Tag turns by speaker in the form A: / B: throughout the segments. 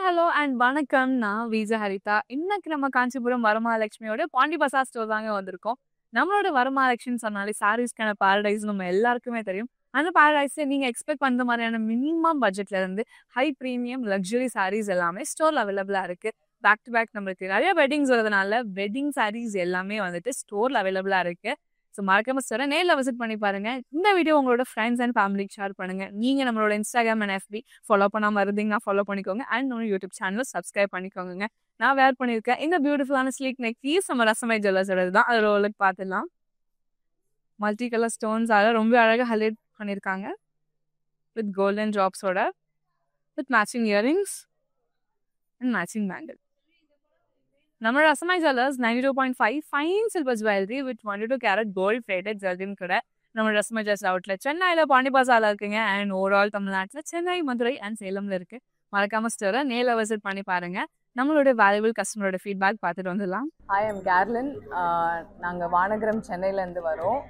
A: Hello and வணக்கம். நான் விஜய ஹரிதா. இன்னைக்கு நம்ம காஞ்சிபுரம் வரமகாலட்சுமியோட பாண்டி பசார் ஸ்டோர் தாங்க வந்திருக்கோம். நம்மளோட வரமகாலட்சுமின்னு சொன்னாலே சாரீஸ்க்கான பாரடைஸ் நம்ம எல்லாருக்குமே தெரியும். அந்த பாரடைஸ்ல நீங்க எக்ஸ்பெக்ட் பண்ற மாதிரியான மினிமம் பட்ஜெட்ல இருந்து ஹை பிரீமியம் லக்ஸுரி சாரீஸ் எல்லாமே ஸ்டோர்ல அவைலபிளா இருக்கு. பேக் டு பேக் நம்மளுக்கு நிறைய வெட்டிங்ஸ் வரதுனால வெட்டிங் சாரீஸ் எல்லாமே வந்துட்டு ஸ்டோர்ல அவைலபிளா இருக்கு. ஸோ மறக்காம ஸ்டோரை நேரில் விசிட் பண்ணி பாருங்க. இந்த வீடியோ உங்களோட ஃப்ரெண்ட்ஸ் அண்ட் ஃபேமிலிக்கு ஷேர் பண்ணுங்க. நீங்க நம்மளோட இன்ஸ்டாகிராம் அண்ட் FB ஃபாலோ பண்ணாம இருந்தீங்கன்னா ஃபாலோ பண்ணிக்கோங்க. அண்ட் நம்ம யூடியூப் சேனல் சப்ஸ்கிரைப் பண்ணிக்கோங்க. நான் வேர் பண்ணியிருக்கேன் இந்த பியூட்டிஃபுல்லான ஸ்லீக் நெக் பீஸ் நம்ம ரசமை ஜுவல்லர்ஸோட தான். அதில் உங்களுக்கு பார்த்துடலாம். மல்டி கலர் ஸ்டோன்ஸால ரொம்ப அழகாக ஹைலைட் பண்ணியிருக்காங்க. வித் கோல்டன் ட்ராப்ஸோட with matching earrings and matching bangle. நம்ம Rasamai jewellers 92.5 fine silver jewellery with 22 carat gold plated ஜுவல்லரின்னு கூட நம்ம ரசமை ஜுவல்லர்ஸ் அவுட்லெட் சென்னையில் பாண்டி பசாரில் இருக்குங்க. அண்ட் ஓவரால் தமிழ்நாட்டில் சென்னை, மதுரை அண்ட் சேலம்ல இருக்கு. மறக்காம ஸ்டோரை நேரில் விசிட் பண்ணி பாருங்க. நம்மளோட வேல்யூபிள் கஸ்டமரோட ஃபீட்பேக் பார்த்துட்டு வந்துடலாம்.
B: Hi, I'm கேர்லின். நாங்கள் வானகரம் சென்னையிலேருந்து வரோம்.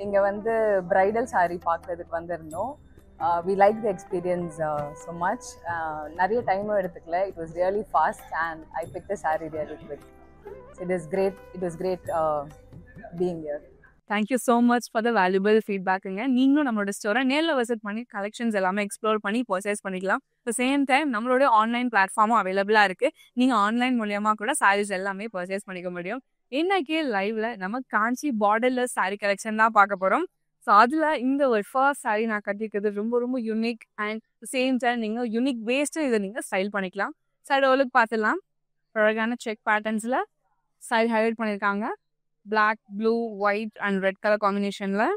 B: இங்கே வந்து பிரைடல் சாரீ பார்க்குறதுக்கு வந்திருந்தோம். We like the experience so much. நிறைய டைமும் எடுத்துக்கல. It was really fast and I pick the sari really quick. It was great being here.
A: Thank you so much for the valuable ஃபீட்பேக்குங்க. நீங்களும் நம்மளோட ஸ்டோரை நேரில் விசிட் பண்ணி கலெக்ஷன்ஸ் எல்லாமே எக்ஸ்ப்ளோர் பண்ணி பர்ச்சேஸ் பண்ணிக்கலாம். த சேம் டைம் நம்மளோட ஆன்லைன் பிளாட்ஃபார்மும் அவைலபிளாக இருக்குது. நீங்கள் ஆன்லைன் மூலியமாக கூட சாரீஸ் எல்லாமே பர்ச்சேஸ் பண்ணிக்க முடியும். இன்னைக்கு லைவ்ல நம்ம காஞ்சி பார்டர்லெஸ் சாரீ கலெக்ஷன் தான் பார்க்க போகிறோம். ஸோ அதில் இந்த ஒரு ஃபர்ஸ்ட் சாரீ நான் கட்டிக்கிறது ரொம்ப ரொம்ப யூனிக் அண்ட் சேம் டைம் நீங்கள் யூனிக் வேஸ்ட்டு இதை நீங்கள் ஸ்டைல் பண்ணிக்கலாம். சைடு ஓலுக்கு பார்த்துடலாம். அழகான செக் பேட்டர்ன்ஸில் சாரீ ஹைலைட் பண்ணியிருக்காங்க. Black, blue, white and red colour காம்பினேஷனில்.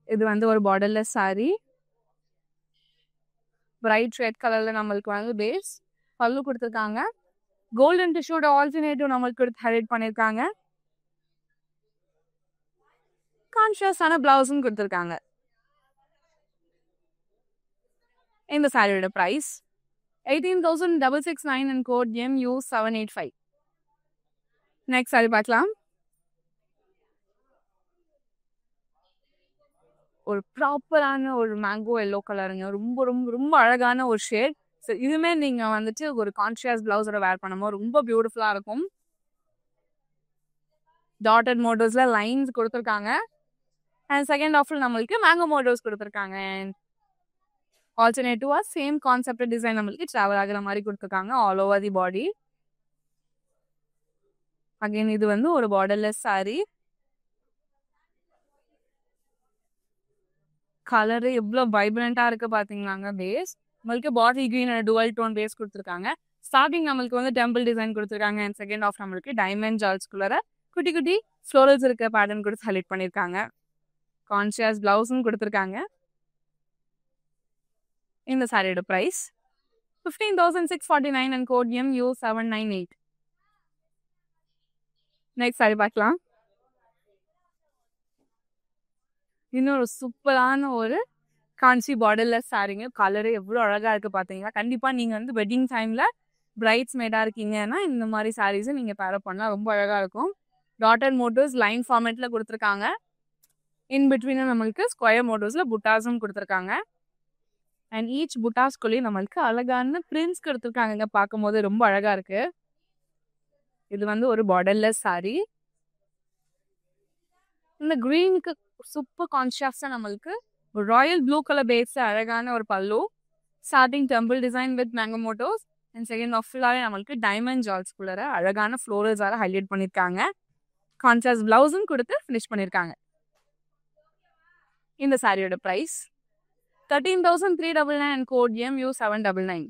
A: இது வந்து ஒரு பார்டர்லெஸ் சாரீ. பிரைட் ரெட் கலரில் நம்மளுக்கு வந்து பேஸ் பல்லு கொடுத்துருக்காங்க. கோல்டன் டிஷ்யூட ஆல்டர்னேட்டிவ் நம்மளுக்கு கொடுத்து ஹைலைட் பண்ணியிருக்காங்க. கான்ஷியஸான பிளவுஸும் கொடுத்துருக்காங்க. இந்த சாரியோட price 18,669 and code MU785. Next sorry பார்க்கலாம். ஒரு ப்ராப்பரான ஒரு மேங்கோ எல்லோ கலருங்க. ரொம்ப ரொம்ப ரொம்ப அழகான ஒரு ஷேட். ஸோ இதுவுமே நீங்கள் வந்துட்டு ஒரு கான்ஷியஸ் பிளவுஸோட வேர் பண்ணும்போது ரொம்ப பியூட்டிஃபுல்லாக இருக்கும். டாட்டட் மோட்டோஸில் லைன்ஸ் கொடுத்துருக்காங்க. அண்ட் செகண்ட் ஆஃபில் நம்மளுக்கு மேங்கோ மோட்டோஸ் கொடுத்துருக்காங்க. அண்ட் ஆல்டர்னேட்டிவாக சேம் கான்செப்ட் டிசைன் நம்மளுக்கு ட்ராவல் ஆகிற மாதிரி கொடுத்துருக்காங்க all over the body. Again இது வந்து ஒரு பார்டர்லெஸ் சாரீ. கலரு எவ்வளோ வைப்ரண்ட்டாக இருக்குது பார்த்தீங்களாங்க. பேஸ் நம்மளுக்கு body green and dual tone base கொடுத்துருக்காங்க. ஸ்டார்டிங் நம்மளுக்கு வந்து டெம்பிள் டிசைன் கொடுத்துருக்காங்க. அண்ட் செகண்ட் ஆஃப் நம்மளுக்கு டைமண்ட் ஜால்ஸ்குள்ளே குட்டி குட்டி ஃப்ளோரல்ஸ் இருக்க பேட்டர்ன் கொடுத்து ஹைலைட் பண்ணியிருக்காங்க. கான்ஷியஸ் பிளவுஸும் கொடுத்துருக்காங்க. இந்த சாரியோட price 15,649 and code MU798. Next sorry பார்க்கலாம். இன்னொரு சூப்பரான ஒரு காஞ்சி பார்டர்லெஸ் சாரீங்க. கலரு எவ்வளோ அழகாக இருக்குது பார்த்தீங்கன்னா. கண்டிப்பாக நீங்கள் வந்து வெட்டிங் டைமில் பிரைட்ஸ் மேடாக இருக்கீங்கன்னா இந்த மாதிரி சாரீஸை நீங்கள் பேரப் பண்ணால் ரொம்ப அழகாக இருக்கும். டாட்டட் மோட்டோஸ் லைன் ஃபார்மேட்டில் கொடுத்துருக்காங்க. இன் பிட்வீனும் நம்மளுக்கு ஸ்கொயர் மோட்டோஸில் புட்டாஸும் கொடுத்துருக்காங்க. அண்ட் ஈச் புட்டாஸ்குள்ளேயும் நம்மளுக்கு அழகான பிரிண்ட்ஸ் கொடுத்துருக்காங்க. பார்க்கும்போது ரொம்ப அழகாக இருக்குது. இது வந்து ஒரு பார்டர்லெஸ் சாரீ. இந்த க்ரீனுக்கு சூப்பர் கான்ஷியஸாக நம்மளுக்கு ராயல் ப்ளூ கலர் பேஸில் அழகான ஒரு பல்லு. Starting temple design with mango motifs. And second half ஃபுல்லாகவே நம்மளுக்கு டைமண்ட் ஜால்ஸ்குள்ளே அழகான ஃப்ளோரல்ஸால ஹைலைட் பண்ணியிருக்காங்க. கான்ட்ராஸ்ட் பிளவுஸும் கொடுத்து ஃபினிஷ் பண்ணியிருக்காங்க. இந்த சாரியோட price 13,399 and code MU799.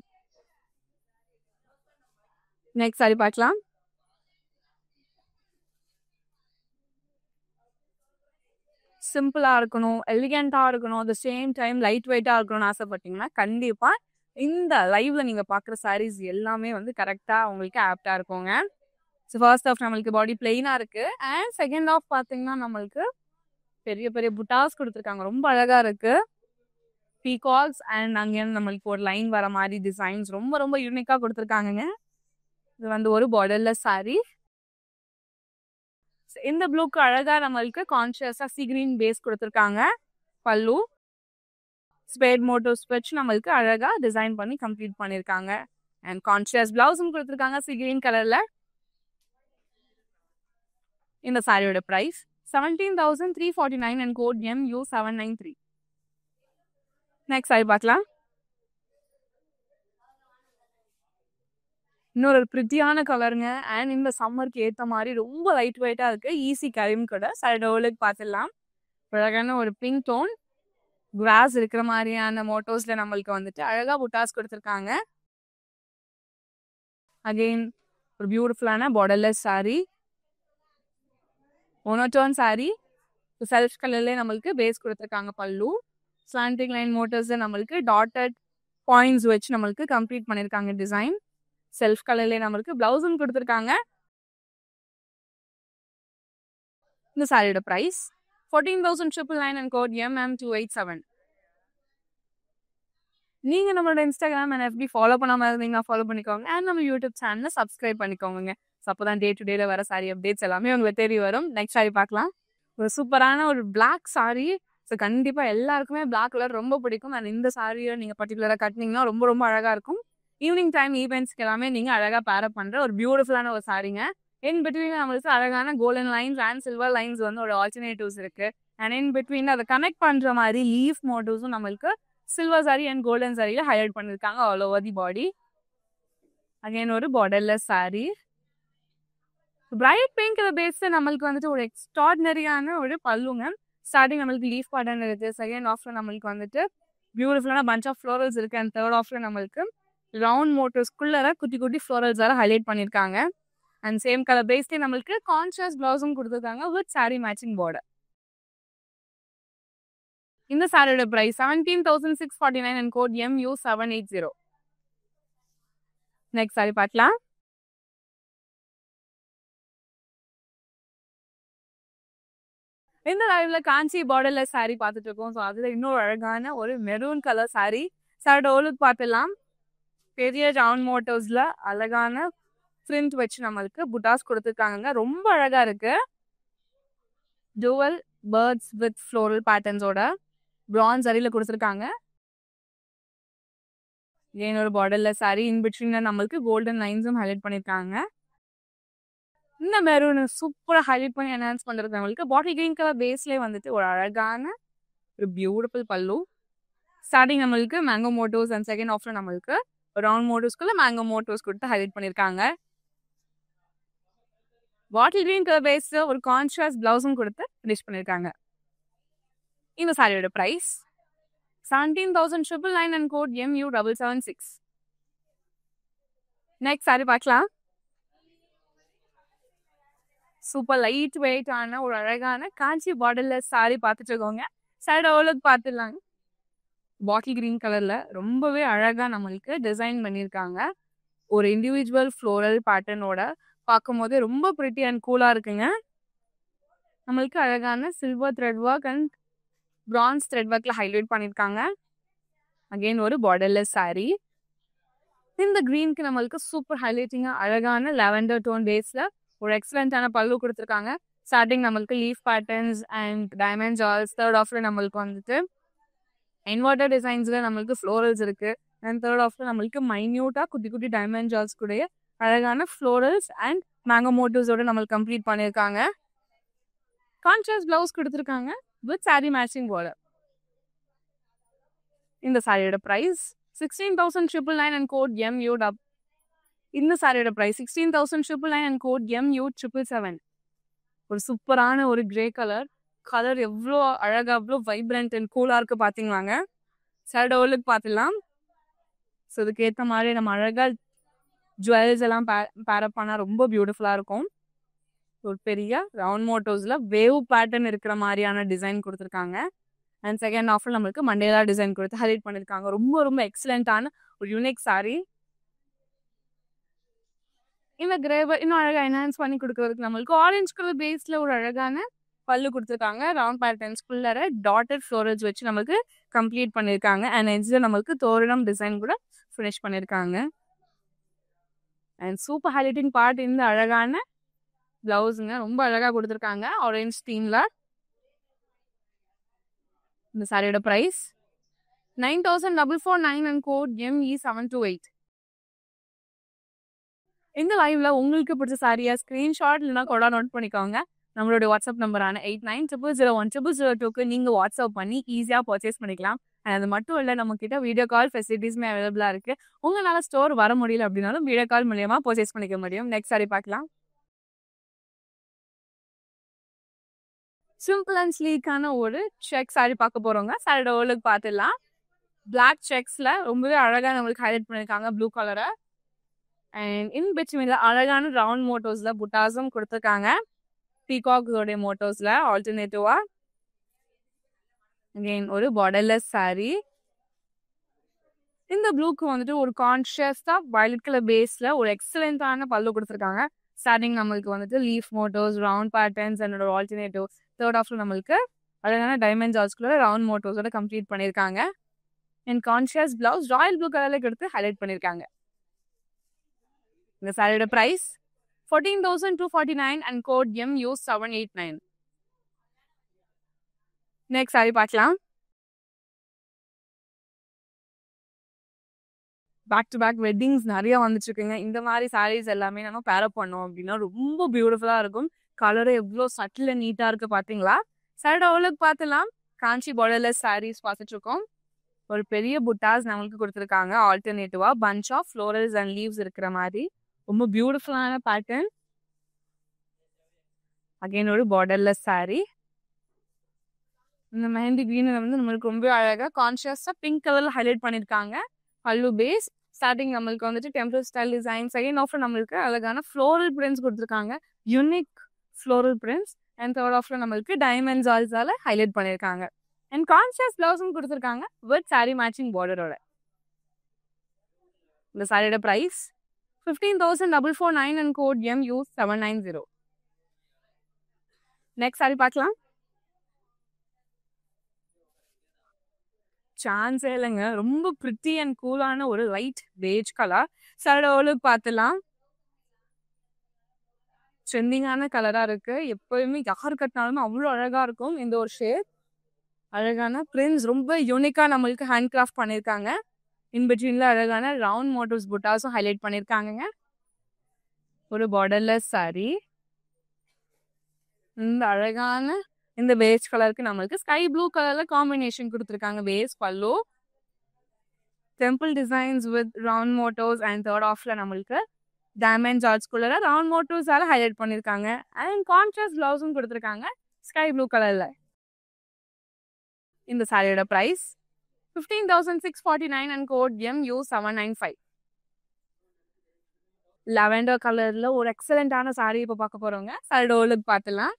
A: Next sorry பார்க்கலாம். சிம்பிளாக இருக்கணும், எலிகெண்ட்டாக இருக்கணும், at the same time light வெயிட்டாக இருக்கணும்னு ஆசைப்பட்டீங்கன்னா கண்டிப்பாக இந்த லைவ்ல நீங்கள் பார்க்குற சாரீஸ் எல்லாமே வந்து கரெக்டாக உங்களுக்கு ஆப்டாக இருக்குங்க. ஸோ ஃபர்ஸ்ட் ஆஃப் நம்மளுக்கு பாடி பிளெயினாக இருக்குது. அண்ட் செகண்ட் ஆஃப் பார்த்தீங்கன்னா நம்மளுக்கு பெரிய பெரிய புட்டாஸ் கொடுத்துருக்காங்க. ரொம்ப அழகாக இருக்குது. பீகாக்ஸ் அண்ட் அங்கேருந்து நம்மளுக்கு ஒரு லைன் வர மாதிரி டிசைன்ஸ் ரொம்ப ரொம்ப யூனிக்காக கொடுத்துருக்காங்கங்க. இது வந்து ஒரு பார்டர்லெஸ் சாரீ. இந்த ப்ளூக்கு அழகாக நம்மளுக்கு கான்ஷியஸாக சி கிரீன் பேஸ் கொடுத்துருக்காங்க. பல்லு ஸ்பேட் மோட்டோஸ் வச்சு நம்மளுக்கு அழகா டிசைன் பண்ணி கம்ப்ளீட் பண்ணியிருக்காங்க. அண்ட் கான்ஷியஸ் பிளவுஸும் கொடுத்துருக்காங்க கிரீன் கலர்ல. இந்த சாரியோட price 17,349 and code MU793. Next sorry பார்க்கலாம். இன்னொரு பிரிட்டியான கலருங்க. அண்ட் இந்த சம்மருக்கு ஏற்ற மாதிரி ரொம்ப லைட் வெயிட்டா இருக்கு. ஈஸி கேரியும் கூட. சைடோலுக்கு பார்த்துடலாம். அழகான ஒரு பிங்க் டோன் கிராஸ் இருக்கிற மாதிரியான மோட்டோஸ்ல நம்மளுக்கு வந்துட்டு அழகா புட்டாஸ் கொடுத்துருக்காங்க. அகெயின் ஒரு பியூட்டிஃபுல்லான borderless sari, monotone sari. Self கலர்லேயே நம்மளுக்கு பேஸ் கொடுத்துருக்காங்க. பல்லு ஸ்லாண்டிங் லைன் மோட்டர்ஸ் நம்மளுக்கு டாட்டட் பாயிண்ட்ஸ் வச்சு நம்மளுக்கு கம்ப்ளீட் பண்ணியிருக்காங்க டிசைன். செல்ஃப் கலர்லேயே நம்மளுக்கு பிளவுஸும் கொடுத்துருக்காங்க. இந்த சாரியோட பிரைஸ் 14,999 அண்ட் கோட் MM287. நீங்க நம்மளோட இன்ஸ்டாகிராம் அண்ட் FB ஃபாலோ பண்ணாம இருந்தீங்கன்னா ஃபாலோ பண்ணிக்கோங்க. அண்ட் நம்ம யூடியூப் சேனலை சப்ஸ்கிரைப் பண்ணிக்கோங்க. ஸோ அப்போதான் டே டு டேல வர சாரி அப்டேட்ஸ் எல்லாமே உங்களுக்கு தேடி வரும். நெக்ஸ்ட் சாரி பார்க்கலாம். ஒரு சூப்பரான ஒரு பிளாக் சாரி. ஸோ கண்டிப்பாக எல்லாருக்குமே பிளாக் கலர் ரொம்ப பிடிக்கும். அண்ட் இந்த சாரியை நீங்கள் பர்டிகுலராக கட்டினீங்கன்னா ரொம்ப ரொம்ப அழகாக இருக்கும். ஈவினிங் டைம் ஈவெண்ட்ஸ்க்கு எல்லாமே நீங்கள் அழகாக பேரப் பண்ணுற ஒரு பியூட்டிஃபுல்லான ஒரு சாரிங்க. இன் பிட்வீன் நம்மளுக்கு அழகான golden lines and silver lines வந்து ஒரு ஆல்டர்னேட்டிவ்ஸ் இருக்கு. அண்ட் இன் பிட்வீன் அதை கனெக்ட் பண்ணுற மாதிரி லீஃப் மோட்டிவ்ஸும் நம்மளுக்கு சில்வர் சாரி அண்ட் கோல்டன் சாரியில் ஹைலைட் பண்ணியிருக்காங்க all over the body. Again ஒரு borderless sari. Bright pink base நம்மளுக்கு வந்துட்டு ஒரு எக்ஸ்ட்ராடினரியான ஒரு பல்லுங்க. ஸ்டார்டிங் நம்மளுக்கு லீஃப் பேட்டர்ன் இருக்கு. செகண்ட் ஆஃப்ல நம்மளுக்கு வந்துட்டு பியூட்டிஃபுல்லான பஞ்ச் ஆஃப் ஃப்ளோரல்ஸ் இருக்கு. அண்ட் தேர்ட் ஆஃப்ல நம்மளுக்கு ரவுண்ட் மோட்டர்ஸ்குள்ள குட்டி குட்டி ஃப்ளோரல்ஸால ஹைலைட் பண்ணியிருக்காங்க. அண்ட் சேம் கலர் பேஸ்லேயே நம்மளுக்கு கான்ட்ராஸ்ட் பிளவுஸும் கொடுத்துருக்காங்க வித் சாரி மேட்சிங் பார்டர். இந்த சாரியோட price 17,649 and code MU780. Next sorry பார்க்கலாம். இந்த லைவ்ல காஞ்சி பார்டர்லெஸ் சாரி பார்த்துட்டு இருக்கோம். ஸோ அதுல இன்னொரு அழகான ஒரு மெரூன் கலர் சாரி. சாரோட ஓலுக்கு பார்த்துலாம். பெரிய ரவுண்ட் மோட்டோஸ்ல அழகான பிரிண்ட் வச்சு நம்மளுக்கு புட்டாஸ் கொடுத்துருக்காங்க. ரொம்ப அழகா இருக்கு. டுவல் பேர்ட்ஸ் வித் ஃப்ளோரல் பேட்டர்ன்ஸோட பிரான்ஸ் அரியில கொடுத்துருக்காங்க. ஏன் ஒரு பார்டர்லெஸ் சாரி. இன் பிட்வீன் நம்மளுக்கு கோல்டன் லைன்ஸும் ஹைலைட் பண்ணியிருக்காங்க. இந்த மெரூன் சூப்பராக ஹைலைட் பண்ணி என்ஹான்ஸ் பண்ணுறது நம்மளுக்கு பாட்டில் கிரீன் கலர் பேஸ்லேயே வந்துட்டு ஒரு அழகான ஒரு பியூட்டிஃபுல் பல்லு. ஸ்டார்டிங் நம்மளுக்கு மேங்கோ மோட்டோஸ் அண்ட் செகண்ட் ஆஃப்ல நம்மளுக்கு ரவுண்ட் மோட்டோஸ்க்குள்ள மேங்கோ மோட்டோஸ் கொடுத்து ஹைலைட் பண்ணியிருக்காங்க. பாட்டில் கிரீன் கலர் பேஸ்ல ஒரு கான்ட்ராஸ்ட் பிளவுஸும் கொடுத்து ஃபினிஷ் பண்ணியிருக்காங்க. இந்த சாரியோட price 17,999 and code MU776. Next sorry பார்க்கலாம். சூப்பர் லைட் வெயிட்டான ஒரு அழகான காஞ்சி பார்டர்லெஸ் சாரி பார்த்துட்டு இருக்கோங்க. சைடு ஓலுக்கு பார்த்துடலாங்க. பாட்டில் கிரீன் கலர்ல ரொம்பவே அழகா நம்மளுக்கு டிசைன் பண்ணியிருக்காங்க. ஒரு இண்டிவிஜுவல் ஃப்ளோரல் பேட்டர்னோட பார்க்கும்போது ரொம்ப பிரிட்டி அண்ட் கூலா இருக்குங்க. நம்மளுக்கு அழகான silver thread work and France thread ஒர்க்ல ஹைலைட் பண்ணியிருக்காங்க. அகெயின் ஒரு பார்டர்லெஸ் சாரி. இந்த கிரீனுக்கு நம்மளுக்கு சூப்பர் ஹைலைட்டிங்கா அழகான லாவெண்டர் டோன் பேஸ்ல ஒரு எக்ஸலண்டான பல்லு கொடுத்துருக்காங்க. ஸ்டார்டிங் நம்மளுக்கு லீஃப் பேட்டர்ன்ஸ் அண்ட் டைமண்ட் ஜால்ஸ். தேர்ட் ஆஃப்ல நம்மளுக்கு வந்துட்டு இன்வெர்டர் டிசைன்ஸ்ல நம்மளுக்கு ஃப்ளோரல்ஸ் இருக்கு. அண்ட் தேர்ட் ஆஃப்ல நம்மளுக்கு மைன்யூட்டா குட்டி குட்டி டைமண்ட் ஜால்ஸ் கூட அழகான ஃப்ளோரல்ஸ் அண்ட் மேங்கோ மோட்டிவ்ஸோட நம்மளுக்கு கம்ப்ளீட் பண்ணியிருக்காங்க. கான்ட்ராஸ்ட் பிளவுஸ் கொடுத்துருக்காங்க வித் சாரி மேட்சிங் பார்டர். இந்த சாரியோட பிரைஸ் 16,999 அண்ட் கோட் MU. இந்த சாரியோட பிரைஸ் 16,999 அண்ட் கோட் MU777. ஒரு சூப்பரான ஒரு கிரே கலர். கலர் எவ்வளோ அழகா எவ்வளோ வைப்ரண்ட் அண்ட் கூலா இருக்கு பார்த்தீங்களாங்க. சாரியோட ஓலுக்கு பார்த்துடலாம். ஸோ இதுக்கு ஏற்ற மாதிரி நம்ம அழகா ஜுவல்ஸ் எல்லாம் பேரப் பண்ணால் ரொம்ப பியூட்டிஃபுல்லாக இருக்கும். ஒரு பெரிய ரவுண்ட் மோட்டோஸ்ல வேவ் பேட்டர்ன் இருக்கிற மாதிரியான டிசைன் கொடுத்துருக்காங்க. அண்ட் செகண்ட் ஆஃப்ல நம்மளுக்கு மண்டேலா டிசைன் கொடுத்து ஹைலைட் பண்ணியிருக்காங்க. ரொம்ப ரொம்ப எக்ஸலண்டான ஒரு யூனிக் சாரி. இந்த கிரேவை இன்னும் அழகாக என்ஹான்ஸ் பண்ணி கொடுக்கறதுக்கு நம்மளுக்கு ஆரஞ்சு கலர் பேஸ்ல ஒரு அழகான பல்லு கொடுத்துருக்காங்க. ரவுண்ட் பேட்டர்ன்ஸ்குள்ளார டாட்டட் ஃப்ளோரல்ஸ் வச்சு நம்மளுக்கு கம்ப்ளீட் பண்ணியிருக்காங்க. அண்ட் எட்ஜில் நம்மளுக்கு தோரணம் டிசைன் கூட ஃபினிஷ் பண்ணியிருக்காங்க. அண்ட் சூப்பர் ஹைலைட்டிங் பார்ட் இந்த அழகான பிளவுஸுங்க. ரொம்ப அழகாக கொடுத்துருக்காங்க ஆரஞ்ச் தீம்ல. இந்த சாரியோட பிரைஸ் 9449 and code ME728. இந்த லைவ்ல உங்களுக்கு பிடிச்ச சாரியா ஸ்கிரீன்ஷாட் இல்லைனா கூட நோட் பண்ணிக்கோங்க. நம்மளுடைய வாட்ஸ்அப் நம்பரான 8900010002க்கு நீங்க வாட்ஸ்அப் பண்ணி ஈஸியா பர்ச்சேஸ் பண்ணிக்கலாம். அது மட்டும் இல்ல, நம்ம கிட்ட வீடியோ கால் ஃபெசிலிட்டிஸ்மே அவைலபிளா இருக்கு. உங்களால ஸ்டோர் வர முடியல அப்படின்னாலும் வீடியோ கால் மூலியமா பர்ச்சேஸ் பண்ணிக்க முடியும். நெக்ஸ்ட் சாரி பார்க்கலாம். சிம்பிள் அண்ட் ஸ்லீக்கான ஒரு செக் சாரி பார்க்க போறோங்க. சாரியோட ஓலுக்கு பார்த்துடலாம். பிளாக் செக்ஸ்ல ரொம்பவே அழகா நம்மளுக்கு ஹைலைட் பண்ணிருக்காங்க ப்ளூ கலரை. அண்ட் இன் பிட்வீன்ல அழகான ரவுண்ட் மோட்டோஸ்ல புட்டாஸும் கொடுத்துருக்காங்க. பீகாக்ஸோடைய மோட்டோஸ்ல ஆல்டர்னேட்டிவா. அகெயின் ஒரு பார்டர்லெஸ் சாரி. இந்த ப்ளூக்கு வந்துட்டு ஒரு கான்ஷியஸா வயலட் கலர் பேஸ்ல ஒரு எக்ஸலண்டான பல்லு கொடுத்துருக்காங்க. ஸ்டார்டிங் நம்மளுக்கு வந்துட்டு leaf motifs, round patterns and ஒரு ஆல்டர்னேட்டிவ். தேர்ட் ஆஃப்ல நம்மளுக்கு அழகான டைமண்ட் ஜார்ஜ்குள்ள ரவுண்ட் மோட்டோஸோட கம்ப்ளீட் பண்ணியிருக்காங்க. அண்ட் கான்ஷியஸ் பிளவுஸ் ராயல் ப்ளூ கலர்ல எடுத்து ஹைலைட் பண்ணியிருக்காங்க. இந்த சாரியோட price 14,249 and code MU789. Next sorry பார்க்கலாம். பேக் டு பேக் வெட்டிங்ஸ் நிறைய வந்துட்டு இருக்குங்க. இந்த மாதிரி சாரீஸ் எல்லாமே நம்ம பேரப் பண்ணோம் அப்படின்னா ரொம்ப பியூட்டிஃபுல்லா இருக்கும். கலரு எவ்வளோ சட்டில் நீட்டா இருக்கு பாத்தீங்களா? சாரியோட ஓலுக்கு பார்த்துலாம். காஞ்சி பார்டர்லெஸ் சாரீஸ் பார்த்துட்டு இருக்கோம். ஒரு பெரிய புட்டாஸ் நம்மளுக்கு கொடுத்துருக்காங்க. ஆல்டர்னேட்டிவா bunch of florals and leaves இருக்கிற மாதிரி ரொம்ப பியூட்டிஃபுல்லான பேட்டர்ன். அகைன் ஒரு பார்டர்லெஸ் சாரி. இந்த மெஹந்தி கிரீன் வந்து நம்மளுக்கு ரொம்ப அழகா கான்ஷியஸா பிங்க் கலர்ல ஹைலைட் பண்ணிருக்காங்க. பல்லு பேஸ் ஸ்டார்டிங் நம்மளுக்கு வந்துட்டு டெம்பிள் ஸ்டைல் டிசைன். செகண்ட் ஆஃப்ல நம்மளுக்கு அழகான ஃப்ளோரல் பிரிண்ட்ஸ் கொடுத்துருக்காங்க. Unique floral prints. And third ஆஃப்ல நம்மளுக்கு டைமண்ட் ஜால்ஸால ஹைலைட் பண்ணிருக்காங்க. அண்ட் கான்ஷியஸ் பிளவுஸும் கொடுத்துருக்காங்க வித் சாரி மேட்சிங் பார்டரோட. இந்த சாரியோட price 15,449 and code MU790. Next sorry பார்க்கலாம். சான்ஸே இல்லைங்க. ரொம்ப பிரிட்டி அண்ட் கூலான ஒரு லைட் பேஜ் கலர். சாரியோட ஓலுக்கு பார்த்துலாம். ட்ரெண்டிங்கான கலரா இருக்கு. எப்பயுமே யார் கட்டினாலுமே அவ்வளோ அழகா இருக்கும். இந்த ஒரு ஷேட் அழகான பிரிண்ட்ஸ் ரொம்ப யூனிக்கா நம்மளுக்கு ஹேண்ட் கிராஃப்ட் பண்ணியிருக்காங்க. இன்பிட்வீன்ல அழகான ரவுண்ட் மோட்டிவ்ஸ் புட்டாஸும் ஹைலைட் பண்ணியிருக்காங்க. ஒரு பார்டர்லெஸ் சாரி. இந்த அழகான இந்த பேஸ் கலருக்கு நம்மளுக்கு ஸ்கை ப்ளூ கலர்ல காம்பினேஷன் கொடுத்துருக்காங்க. பேஸ் பல்லு temple designs with round motifs and third ஆஃப்ல நம்மளுக்கு டைமண்ட் ஜார்ஜ்குள்ள ரவுண்ட் மோட்டோஸால ஹைலைட் பண்ணியிருக்காங்க. அண்ட் கான்ட்ராஸ்ட் பிளவுஸும் கொடுத்துருக்காங்க ஸ்கை ப்ளூ கலர்ல. இந்த சாரியோட price 15,649 and code MU795. Lavender கலர்ல ஒரு எக்ஸலண்டான சாரி இப்போ பார்க்க போறோங்க. சாரியோட ஓலுக்கு பார்த்துலாம்.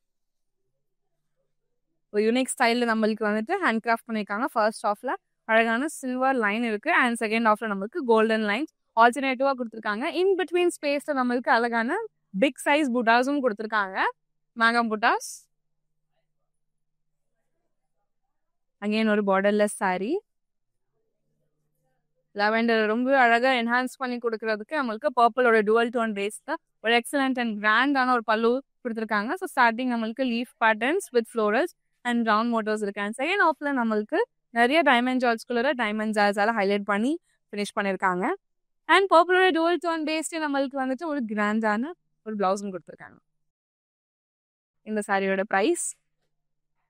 A: ஒரு யூனிக் ஸ்டைலில் நம்மளுக்கு வந்துட்டு ஹேண்ட் கிராஃப்ட் பண்ணியிருக்காங்க. ஃபர்ஸ்ட் ஆஃப்ல அழகான சில்வர் லைன் இருக்கு. அண்ட் செகண்ட் ஆஃப்ல நம்மளுக்கு கோல்டன் லைன்ஸ் ஆல்டர்னேட்டிவா கொடுத்துருக்காங்க. இன் பிட்வீன் ஸ்பேஸ்ல நம்மளுக்கு அழகான பிக் சைஸ் புட்டாஸும் கொடுத்துருக்காங்க. மேகம் புட்டாஸ். அகைன் ஒரு பார்டர்லெஸ் சாரி. லாவெண்டர் ரொம்ப அழகா என்ஹான்ஸ் பண்ணி கொடுக்கறதுக்கு நம்மளுக்கு பர்பிளோட டுவல் டோன் பேஸ்ல ஒரு எக்ஸலண்ட் அண்ட் கிராண்டான ஒரு பல்லு கொடுத்துருக்காங்க. ஸோ ஸ்டார்டிங் நம்மளுக்கு leaf patterns with florals and round motifs இருக்கு. அண்ட் செகண்ட் ஆஃப்ல நம்மளுக்கு நிறைய டைமண்ட் ஜார்ஜ்குள்ள டைமண்ட் ஜார்ஸால ஹைலைட் பண்ணி ஃபினிஷ் பண்ணியிருக்காங்க. அண்ட் பர்பிளோட டுவல் டோன் பேஸ்ட் நம்மளுக்கு வந்துட்டு ஒரு கிராண்டான ஒரு பிளவுஸும் கொடுத்துருக்காங்க. இந்த சாரியோட price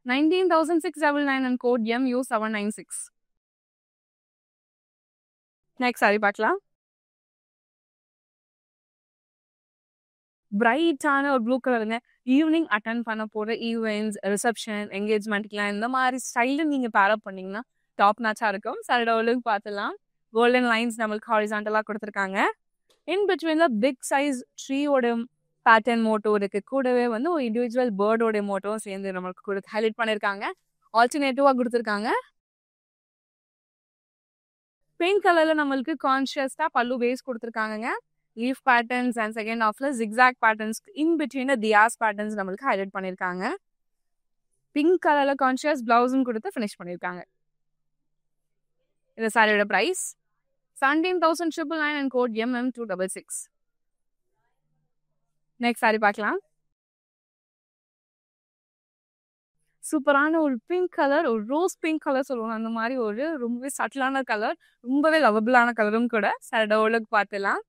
A: 19,699 and code MU796. Next sorry பார்க்கலாம். பிரைட்டான ஒரு ப்ளூ கலருங்க. ஈவினிங் அட்டன் பண்ண போகிற ஈவெண்ட்ஸ், ரிசப்ஷன், என்கேஜ்மெண்ட்லாம் இந்த மாதிரி ஸ்டைலில் நீங்கள் பேரப் பண்ணிங்கன்னா டாப் நாச்சாக இருக்கும். சாரியோட ஓலுக்கு பார்த்துலாம். கோல்டன் லைன்ஸ் நம்மளுக்கு ஹாரிசான்டலாக கொடுத்துருக்காங்க. இன் பிட்வீன்ல பிக் சைஸ் ட்ரீயோட பேட்டர்ன் மோட்டோ இருக்கு. கூடவே வந்து ஒரு இண்டிவிஜுவல் பேர்டோட மோட்டோவும் சேர்ந்து நம்மளுக்கு ஹைலைட் பண்ணியிருக்காங்க. ஆல்டர்னேட்டிவாக கொடுத்துருக்காங்க. பிங்க் கலர்ல நம்மளுக்கு கான்ஷியஸா பல்லு பேஸ் கொடுத்துருக்காங்க. லீஃப் பேட்டர்ன்ஸ் அண்ட் செகண்ட் ஆஃப்ல ஜிக்ஸாக் பேட்டர்ன்ஸ் இன் பிட்வீன் தியாஸ் பேட்டர்ன்ஸ் நம்மளுக்கு ஹைலைட் பண்ணியிருக்காங்க. பிங்க் கலர்ல கான்ஷியஸ் பிளவுஸும் கொடுத்து ஃபினிஷ் பண்ணியிருக்காங்க. இந்த சாரியோட price 17,999 and code MM266. Next sorry பார்க்கலாம். சூப்பரான ஒரு பிங்க் கலர், ஒரு ரோஸ் பிங்க் கலர் சொல்லுவோம். அந்த மாதிரி ஒரு ரொம்பவே சட்டிலான கலர், ரொம்பவே லவபிளான கலரும் கூட. சரடோலுக்கு பார்த்துலாம்.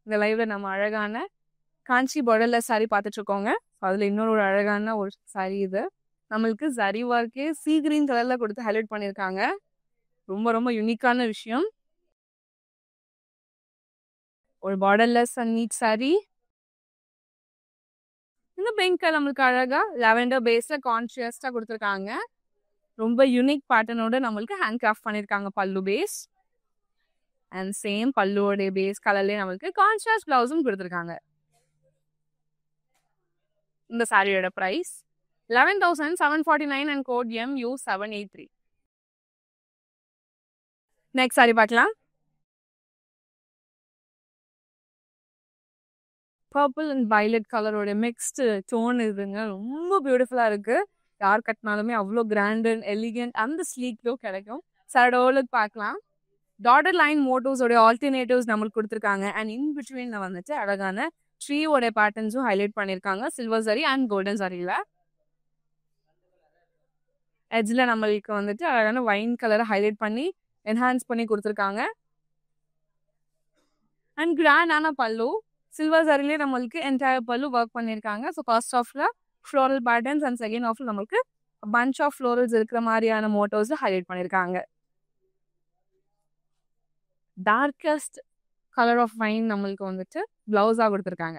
A: இந்த லைவ்ல நம்ம அழகான காஞ்சி borderless saree பார்த்துட்டு இருக்கோங்க. அதுல இன்னொரு ஒரு அழகான ஒரு saree இது. நம்மளுக்கு ஜரி ஒர்க்கே சீ கிரீன் கலர்ல கொடுத்து ஹைலைட் பண்ணியிருக்காங்க. ரொம்ப ரொம்ப யூனிக்கான விஷயம். ஒரு borderless and neat saree. இந்த பிங்க் நம்மளுக்கு அழகா லாவெண்டர் பேஸ்ல கான்ட்ராஸ்டா கொடுத்துருக்காங்க. ரொம்ப யூனிக் பேட்டர்னோட நம்மளுக்கு ஹேண்ட் கிராஃப்ட் பண்ணியிருக்காங்க பல்லு பேஸ். அண்ட் சேம் பல்லுவோட பேஸ் கலர்லேயே நம்மளுக்கு கான்ட்ராஸ்ட் பிளவுஸும் கொடுத்துருக்காங்க. இந்த சாரியோட price 11,749 and code MU783. Next sorry பார்க்கலாம். பர்பிள் அண்ட் வயலட் கலரோட மிக்ஸ்டு டோன் இதுங்க. ரொம்ப பியூட்டிஃபுல்லா இருக்கு. யார் கட்டினாலுமே அவ்வளோ கிராண்ட் அண்ட் எலிகென்ட் அந்த ஸ்லீக்லோ கிடைக்கும். சரடோலுக்கு பார்க்கலாம். டாட்டர் லைன் மோட்டோஸோட ஆல்டர்னேட்டிவ்ஸ் நம்மளுக்கு கொடுத்துருக்காங்க. அண்ட் இன் பிட்வீன்ல வந்துட்டு அழகான ட்ரீயோட பேட்டர்ன்ஸும் ஹைலைட் பண்ணியிருக்காங்க. சில்வர் சரி அண்ட் கோல்டன் சரியில. எட்ஜில் நம்மளுக்கு வந்துட்டு அழகான வைன் கலரை ஹைலைட் பண்ணி என்ஹான்ஸ் பண்ணி கொடுத்துருக்காங்க. அண்ட் கிராண்டான பல்லு சில்வர் சரிலே நம்மளுக்கு என்டையர் பல்லு ஒர்க் பண்ணியிருக்காங்க. ஸோ ஃபர்ஸ்ட் ஆஃப்ல ஃப்ளோரல் பேட்டர்ன்ஸ் அண்ட் செகண்ட் ஆஃப்ல நம்மளுக்கு பஞ்ச் ஆஃப் ஃப்ளோரல்ஸ் இருக்கிற மாதிரியான மோட்டோஸ் ஹைலைட் பண்ணியிருக்காங்க. டார்கஸ்ட் கலர் ஆஃப் வைன் நம்மளுக்கு வந்துட்டு பிளவுஸாக கொடுத்துருக்காங்க.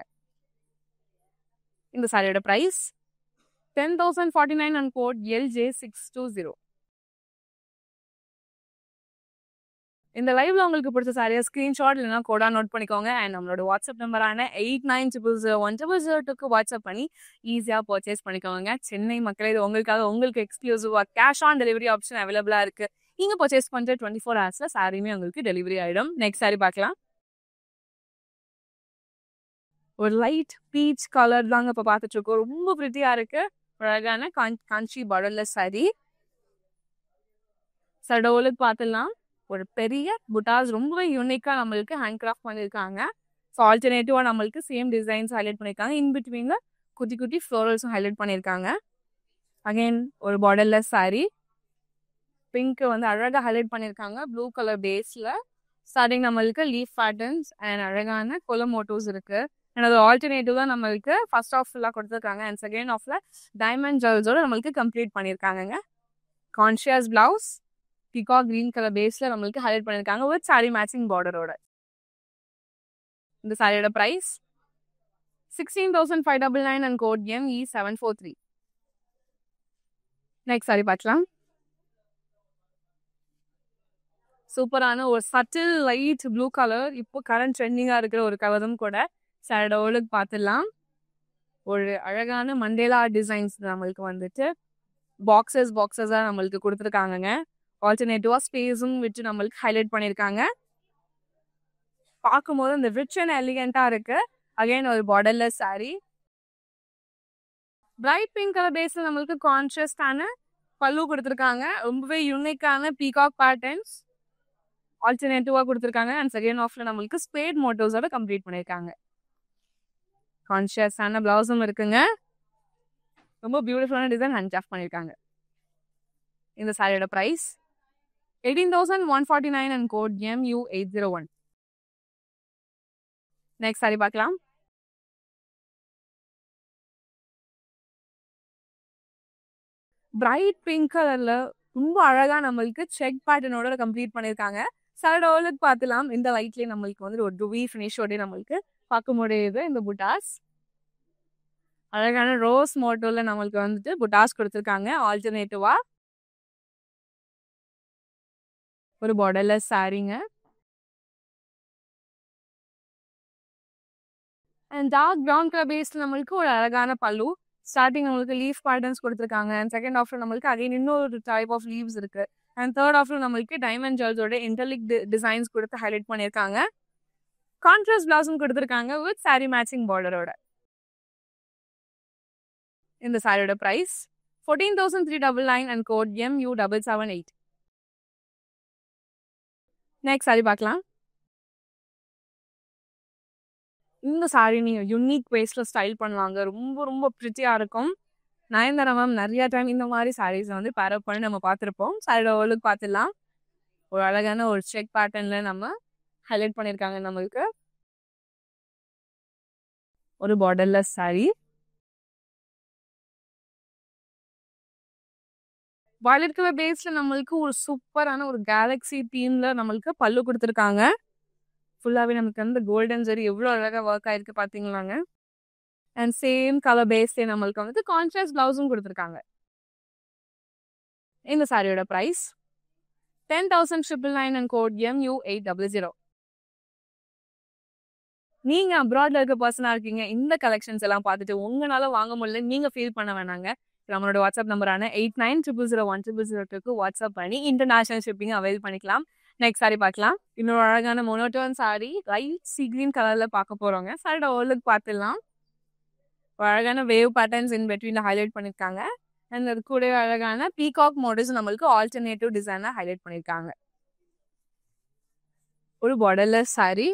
A: இந்த சாரியோட ப்ரைஸ் 10,049 அண்ட் கோட் LJ620. இந்த லைவ்ல உங்களுக்கு பிடிச்ச சாரியா ஸ்கிரீன்ஷாட் இல்லைனா கோடா நோட் பண்ணிக்கோங்க. அண்ட் நம்மளோட வாட்ஸ்அப் நம்பரான 8900010002க்கு வாட்ஸ்அப் பண்ணி ஈஸியாக பர்ச்சேஸ் பண்ணிக்கோங்க. சென்னை மக்களே, இது உங்களுக்காக உங்களுக்கு எக்ஸ்க்ளூசிவாக கேஷ் ஆன் டெலிவரி ஆப்ஷன் அவைலபிளாக இருக்கு. நீங்க பர்ச்சேஸ் பண்ணுற 24 ஹவர்ஸ்ல சாரியுமே உங்களுக்கு டெலிவரி ஆயிடும். நெக்ஸ்ட் சாரி பார்க்கலாம். ஒரு லைட் பீச் கலர் தாங்க இப்போ பார்த்துட்டு இருக்கோம். ரொம்ப பிரிட்டியா இருக்கு. அழகான காஞ்சி borderless saree. சடோலுக்கு பார்த்துலாம். ஒரு பெரிய புட்டாஸ் ரொம்பவே யூனிக்கா நம்மளுக்கு ஹேண்ட் கிராஃப்ட் பண்ணியிருக்காங்க. ஸோ ஆல்டர்னேட்டிவா நம்மளுக்கு சேம் டிசைன்ஸ் ஹைலைட் பண்ணியிருக்காங்க. இன் பிட்வீன்ல குட்டி குட்டி ஃப்ளோரல்ஸும் ஹைலைட் பண்ணியிருக்காங்க. அகைன் ஒரு borderless saree. பிங்க் வந்து அழகாக ஹைலைட் பண்ணியிருக்காங்க. ப்ளூ கலர் பேஸ்ல ஸ்டார்டிங் நம்மளுக்கு லீஃப் பேட்டர்ன்ஸ் அண்ட் அழகான கொலம் மோட்டோஸ் இருக்கு. அண்ட் அது ஆல்டர்னேட்டிவ் தான் நம்மளுக்கு ஃபர்ஸ்ட் ஆஃப் ஃபுல்லாக கொடுத்துருக்காங்க. அண்ட் செகண்ட் ஆஃப்ல டைமண்ட் ஜுவல்ஸோட நம்மளுக்கு கம்ப்ளீட் பண்ணியிருக்காங்க. கான்ஷியஸ் பிளவுஸ் பிகா கிரீன் கலர் பேஸ்ல நம்மளுக்கு ஹைலைட் பண்ணியிருக்காங்க வித் சாரி மேட்சிங் பார்டரோட. இந்த சாரியோட price 16,599 and code ME743. Next sorry பார்க்கலாம். சூப்பரான ஒரு சட்டில் லைட் ப்ளூ கலர், இப்போ கரண்ட் ட்ரெண்டிங்காக இருக்கிற ஒரு கலரும் கூட. சரடோலுக்கு பார்த்துடலாம். ஒரு அழகான மண்டேலா டிசைன்ஸ் நம்மளுக்கு வந்துட்டு பாக்ஸஸாக நம்மளுக்கு கொடுத்துருக்காங்கங்க. ஆல்டர்னேட்டிவா ஸ்பேஸும் விட்டு நம்மளுக்கு ஹைலைட் பண்ணியிருக்காங்க. பார்க்கும்போது இந்த ரிச் அண்ட் எலிகென்ட்டாக இருக்கு. அகைன் ஒரு borderless saree. Bright pink colour பேஸில் நம்மளுக்கு கான்ட்ராஸ்டான பல்லு கொடுத்துருக்காங்க. ரொம்பவே யூனிக்கான பீகாக் பேட்டர்ன்ஸ் ஆல்டர்னேட்டிவாக கொடுத்துருக்காங்க. அண்ட் செகண்ட் ஆஃப்ல நம்மளுக்கு ஸ்பேட் மோட்டோஸோட கம்ப்ளீட் பண்ணியிருக்காங்க. கான்ஷியஸான பிளவுஸும் இருக்குங்க. ரொம்ப பியூட்டிஃபுல்லான டிசைன் ஹேண்ட் கிராஃப்ட் பண்ணியிருக்காங்க. இந்த சாரியோட price 18,149 and code MU801. Next sorry பார்க்கலாம். பிரைட் பிங்க் கலர்ல ரொம்ப அழகா நம்மளுக்கு செக் பேட்டர்னோட கம்ப்ளீட் பண்ணியிருக்காங்க. சரடோலுக்கு பார்த்துலாம். இந்த லைட்லேயே நம்மளுக்கு வந்து ஒரு டுவி ஃபினிஷோட நம்மளுக்கு பார்க்க முடியுது. இந்த புட்டாஸ் அழகான ரோஸ் மோட்டோல நம்மளுக்கு வந்துட்டு புட்டாஸ் கொடுத்துருக்காங்க. ஆல்டர்னேட்டிவா ஒரு borderless சாரீங்க. அண்ட் டார்க் ப்ரௌன் கலர் பேஸ்ல நம்மளுக்கு ஒரு அழகான பல்லு. ஸ்டார்டிங் நம்மளுக்கு லீஃப் பேட்டர்ன்ஸ் கொடுத்துருக்காங்க. அண்ட் செகண்ட் ஆஃப்ல நம்மளுக்கு அகைன் இன்னொரு டைப் ஆஃப் லீவ்ஸ் இருக்கு. அண்ட் தேர்ட் ஆஃப்ல நம்மளுக்கு டைமண்ட் ஜுவல்ஸோட இன்டர்லிக் டிசைன்ஸ் கொடுத்து ஹைலைட் பண்ணியிருக்காங்க. கான்ட்ராஸ்ட் பிளவுஸும் கொடுத்துருக்காங்க வித் சாரி மேட்சிங் பார்டரோட. இந்த சாரியோட price 14,399 and code MU778. Next sorry பார்க்கலாம். இந்த சாரி நீங்கள் யூனிக் வேஸ்டில் ஸ்டைல் பண்ணுவாங்க. ரொம்ப ரொம்ப ப்ரிட்டியாக இருக்கும். நயன்தாரா மேம் நிறைய டைம் இந்த மாதிரி சாரீஸ் வந்து பேர் அப் பண்ணி நம்ம பார்த்துருப்போம். சாரியோட ஓலுக்கு பார்த்துடலாம். ஒரு அழகான ஒரு செக் பேட்டர்ன்ல நம்ம ஹைலைட் பண்ணியிருக்காங்க நம்மளுக்கு. ஒரு பார்டர்லெஸ் சாரி. வயலட் கலர் பேஸ்ல நம்மளுக்கு ஒரு சூப்பரான ஒரு கேலக்ஸி தீம்ல நம்மளுக்கு பல்லு கொடுத்துருக்காங்க. ஃபுல்லாவே நமக்கு வந்து கோல்டன் ஜரி எவ்வளோ அழகா ஒர்க் ஆயிருக்கு பாத்தீங்களாங்க. அண்ட் சேம் கலர் பேஸ்ல நம்மளுக்கு வந்து கான்ட்ராஸ்ட் பிளவுஸும் கொடுத்துருக்காங்க. இந்த சாரியோட பிரைஸ் 10,999 அண்ட் கோட் MU800. நீங்க அப்ராட்ல இருக்க பர்சனா இருக்கீங்க, இந்த கலெக்ஷன்ஸ் எல்லாம் பார்த்துட்டு உங்களால வாங்க முடியல நீங்க ஃபீல் பண்ண வேணாங்க. நம்மளோட வாட்ஸ்அப் நம்பரான 8900010002க்கு வாட்ஸ்அப் பண்ணி இன்டர்நேஷனல் ஷிப்பிங் அவைல் பண்ணிக்கலாம். நெக்ஸ்ட் சாரி பார்க்கலாம். இன்னொரு அழகான monotone sorry light C green கலர்ல பார்க்க போறோங்க. சாரியோட ஓலுக்கு பார்த்துடலாம். ஒரு அழகான வேவ் பேட்டர்ன்ஸ் இன் பிட்வீன்ல ஹைலைட் பண்ணிருக்காங்க. அண்ட் அது கூட அழகான பீகாக் மாடல்ஸ் நம்மளுக்கு ஆல்டர்னேட்டிவ் டிசைனா ஹைலைட் பண்ணிருக்காங்க. ஒரு பார்டர்லெஸ் சாரி.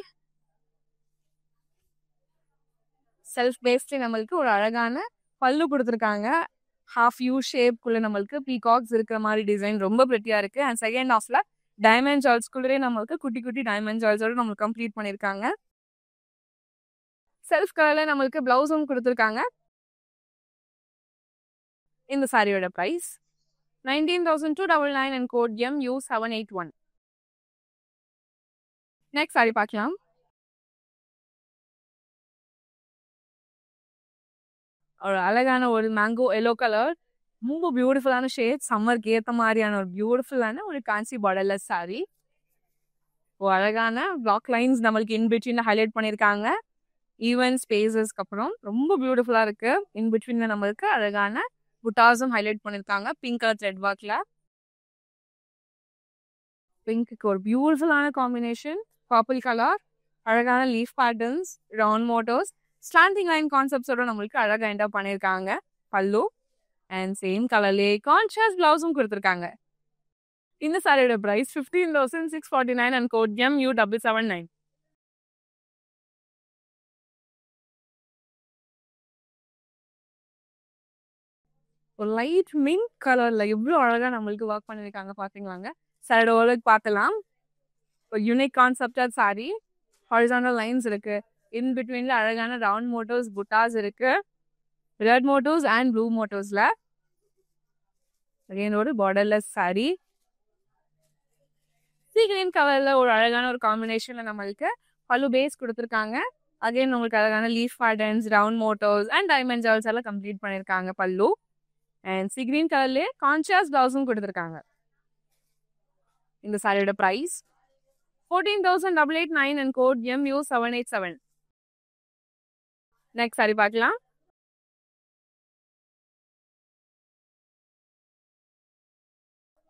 A: செல்ஃப் பேஸ்ட்ல நம்மளுக்கு ஒரு அழகான பல்லு கொடுத்துருக்காங்க. ஹாஃப் யூ ஷேப்குள்ள நம்மளுக்கு பீகாக்ஸ் இருக்கிற மாதிரி டிசைன் ரொம்ப பிரிட்டியா இருக்கு. அண்ட் செகண்ட் ஹாஃப்ல டைமண்ட் ஜால்ஸ்குள்ளே நம்மளுக்கு குட்டி குட்டி டைமண்ட் ஜால்ஸோட நம்மளுக்கு கம்ப்ளீட் பண்ணிருக்காங்க. செல்ஃப் கலர்ல நம்மளுக்கு பிளவுஸும் கொடுத்துருக்காங்க. இந்த சாரியோட price 19,299 and code MU781. Next sorry பார்க்கலாம். ஒரு அழகான ஒரு மேங்கோ எல்லோ கலர் ரொம்ப பியூட்டிஃபுல்லான ஷேட், சம்மருக்கு ஏற்ற மாதிரியான ஒரு பியூட்டிஃபுல்லான ஒரு காஞ்சி பார்டர்லெஸ் சாரி. ஒரு அழகான பிளாக் லைன்ஸ் நம்மளுக்கு இன் பிட்வீன்ல ஹைலைட் பண்ணியிருக்காங்க. ஈவன் ஸ்பேசஸ்க்கு அப்புறம் ரொம்ப பியூட்டிஃபுல்லா இருக்கு. இன் பிட்வீன்ல நம்மளுக்கு அழகான புட்டாஸும் ஹைலைட் பண்ணியிருக்காங்க பிங்க் கலர் த்ரெட் ஒர்க்ல. பிங்க்கு ஒரு பியூட்டிஃபுல்லான காம்பினேஷன், பர்பிள் கலர், அழகான leaf patterns, round motifs, standing line கான்செப்ட்ஸோட நம்மளுக்கு அழகா எண்ட் அப் பண்ணியிருக்காங்க. பல்லு அண்ட் சேம் கலர்லேயே கான்ட்ராஸ்ட் பிளவுஸும் கொடுத்துருக்காங்க. இந்த சாரியோட பிரைஸ் 15,649 அண்ட் கோட் MU779. ஒரு லைட் மின்ட் கலர்ல எவ்வளோ அழகா நம்மளுக்கு ஒர்க் பண்ணியிருக்காங்க பாத்தீங்களாங்க. சாரியோட ஒர்க் பார்க்கலாம். ஒரு unique concepted sari. Horizontal lines இருக்கு. இன் பிட்வீன்ல அழகான ரவுண்ட் மோட்டோஸ் புட்டாஸ் இருக்கு. ரெட் மோட்டோஸ் அண்ட் ப்ளூ மோட்டோஸ்ல. அகைன் ஒரு பார்டர்லெஸ் சாரி. சி கிரீன் கலர்ல ஒரு அழகான ஒரு காம்பினேஷன்ல நம்மளுக்கு பல்லு பேஸ் கொடுத்துருக்காங்க. அகைன் உங்களுக்கு அழகான leaf patterns, round motifs and diamond ஜால்ஸ் எல்லாம் கம்ப்ளீட் பண்ணியிருக்காங்க பல்லு. அண்ட் சி கிரீன் கலர்லேயே கான்ட்ராஸ்ட் பிளவுஸும் கொடுத்துருக்காங்க. இந்த சாரியோட price 14,889 and code MU787. Next sorry பார்க்கலாம்.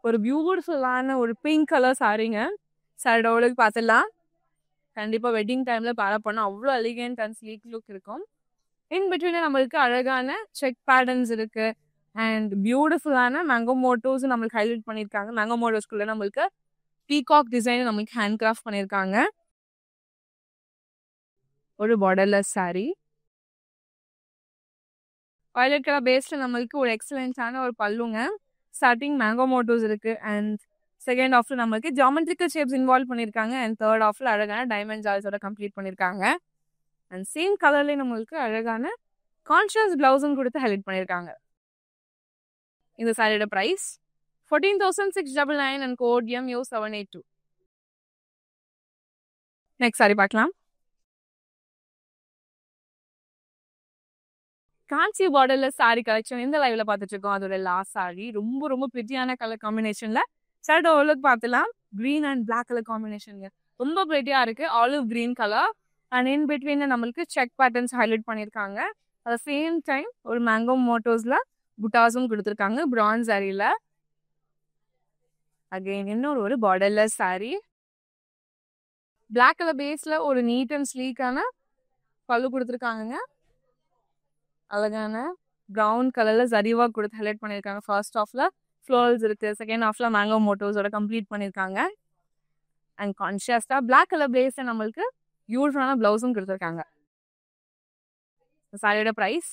A: ஒரு பியூட்டிஃபுல்லான ஒரு பிங்க் கலர் சாரிங்க. சாரியோட ஓலுக்கு பார்த்துடலாம். கண்டிப்பாக வெட்டிங் டைமில் பேரப் பண்ணால் அவ்வளோ எலிகென்ட் அண்ட் ஸ்லீக் லுக் இருக்கும். இன் பிட்வீனில் நம்மளுக்கு அழகான செக் பேட்டர்ன்ஸ் இருக்கு. அண்ட் பியூட்டிஃபுல்லான மேங்கோ மோட்டோஸ் நம்மளுக்கு ஹைலைட் பண்ணியிருக்காங்க. மேங்கோ மோட்டோஸ்குள்ளே நம்மளுக்கு பீகாக் டிசைன் நம்மளுக்கு ஹேண்ட் கிராஃப்ட் பண்ணியிருக்காங்க. ஒரு பார்டர்லெஸ் சாரி. வயலட் கலர் பேஸ்ல நம்மளுக்கு ஒரு எக்ஸலன்ஸான ஒரு பல்லுங்க. ஸ்டார்டிங் மேங்கோ மோட்டோஸ் இருக்கு. அண்ட் செகண்ட் ஹாஃப்ல நம்மளுக்கு ஜாமெட்ரிக்கல் ஷேப்ஸ் இன்வால்வ் பண்ணியிருக்காங்க. அண்ட் தேர்ட் ஹாஃப்ல அழகான டைமண்ட் ஜால்ஸோட கம்ப்ளீட் பண்ணியிருக்காங்க. அண்ட் சேம் கலர்லேயே நம்மளுக்கு அழகான கான்ட்ராஸ்ட் பிளவுஸும் கொடுத்து ஹைலைட் பண்ணியிருக்காங்க. இந்த சாரியோட price 14,699 and code MU782. Next sorry பார்க்கலாம். காஞ்சி பார்டர்ல சாரி கலெக்ஷன் இந்த லைவ்ல பார்த்துட்டு இருக்கோம். அதோட லாஸ்ட் சாரி ரொம்ப ரொம்ப பிரிட்டியான கலர் காம்பினேஷன்ல சாரியோட ஓலுக்கு பார்த்துலாம். கிரீன் அண்ட் பிளாக் கலர் காம்பினேஷன்ங்க ரொம்ப பிரிட்டியா இருக்கு. Olive green colour and in பிட்வீன்ல நம்மளுக்கு செக் பேட்டர்ன்ஸ் ஹைலைட் பண்ணியிருக்காங்க. அட் சேம் டைம் ஒரு மேங்கோ மோட்டோஸ்ல புட்டாஸும் கொடுத்துருக்காங்க பிரான்ஸ் சாரியில. அகைன் இன்னொரு ஒரு பார்டர்லெஸ் சாரி. பிளாக் கலர் பேஸ்ல ஒரு நீட் அண்ட் ஸ்லீக்கான பல்லு கொடுத்துருக்காங்க. அழகான ப்ரௌன் கலர்ல ஜரிவா கொடுத்து ஹைலைட் பண்ணியிருக்காங்க. ஃபர்ஸ்ட் ஹாஃப்ல ஃப்ளோரல்ஸ் இருக்கு. செகண்ட் ஹாஃப்ல மேங்கோ மோட்டோஸோட கம்ப்ளீட் பண்ணியிருக்காங்க. அண்ட் கான்ஷியஸ்டா பிளாக் கலர் பேஸ்ல நம்மளுக்கு பியூட்டிஃபுல்லான பிளவுஸும் கொடுத்துருக்காங்க. சாரியோட பிரைஸ்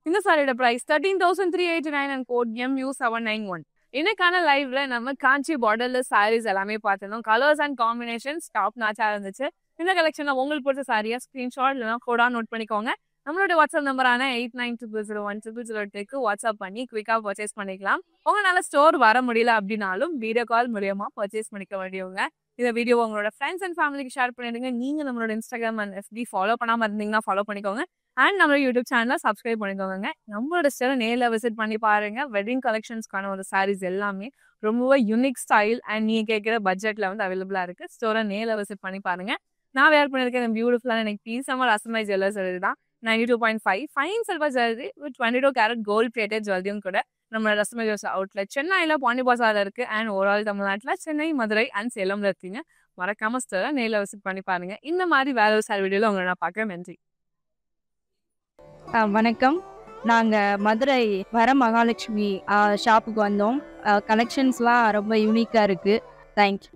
A: இந்த சாரியோட பிரைஸ் 13,389 அண்ட் கோட் MU791. இன்னைக்கான லைவ்ல நம்ம காஞ்சி பார்டர்ல சாரீஸ் எல்லாமே பார்த்திருந்தோம். கலர்ஸ் அண்ட் காம்பினேஷன்ஸ் டாப் நாச்சா இருந்துச்சு. இந்த கலெக்ஷன்ல உங்களுக்கு பிடிச்ச சாரியா ஸ்கிரீன்ஷாட் இல்லைனா கோடா நோட் பண்ணிக்கோங்க. நம்மளோட வாட்ஸ்அப் நம்பரான 8920010002க்கு வாட்ஸ்அப் பண்ணி குயிக்காக பர்ச்சேஸ் பண்ணிக்கலாம். உங்களால ஸ்டோர் வர முடியல அப்படின்னாலும் வீடியோ கால் மூலியமா பர்ச்சேஸ் பண்ணிக்க வேண்டியவங்க. இந்த வீடியோ உங்களோட ஃப்ரெண்ட்ஸ் அண்ட் ஃபேமிலிக்கு ஷேர் பண்ணிடுங்க. நீங்க நம்மளோட இன்ஸ்டாகிராம் அண்ட் FB ஃபாலோ பண்ணாம இருந்தீங்கன்னா ஃபாலோ பண்ணிக்கோங்க. அண்ட் நம்மளோட யூடியூப் சேனலை சப்ஸ்கிரைப் பண்ணிக்கோங்க. நம்மளோட ஸ்டோரை நேரில் விசிட் பண்ணி பாருங்க. வெட்டிங் கலெக்ஷன்ஸ்க்கான ஒரு சாரீஸ் எல்லாமே ரொம்ப யூனிக் ஸ்டைல் அண்ட் நீங்க கேட்குற பட்ஜெட்ல வந்து அவைலபிளா இருக்கு. ஸ்டோரை நேரில் விசிட் பண்ணி பாருங்க. நான் வேர் பண்ணியிருக்கேன் பியூட்டிஃபுல்லான எனக்கு பீஸ் ரஸ்மை ஜுவல்லர்ஸ் தான் 92.5 fine silver jewellery with 22 carat gold plated ஜுவல்லரியும் கூட நம்ம ரஸ்மை ஜுவல்ஸ் அவுட்லெட் சென்னையில் பாண்டி பசாரில் இருக்கு. அண்ட் ஓவரால் தமிழ்நாட்டில் சென்னை, மதுரை அண்ட் சேலம்ல இருக்கீங்க. மறக்காம ஸ்டோரை நேரில் விசிட் பண்ணி பாருங்க. இந்த மாதிரி வேற ஒரு சாரி வீடியோவில் உங்களை நான் பார்க்குறேன். நன்றி.
C: வணக்கம். நாங்கள் மதுரை வர மகாலட்சுமி ஷாப்புக்கு வந்தோம். கலெக்ஷன்ஸ்லாம் ரொம்ப யூனிக்காக இருக்குது. தேங்க்யூ.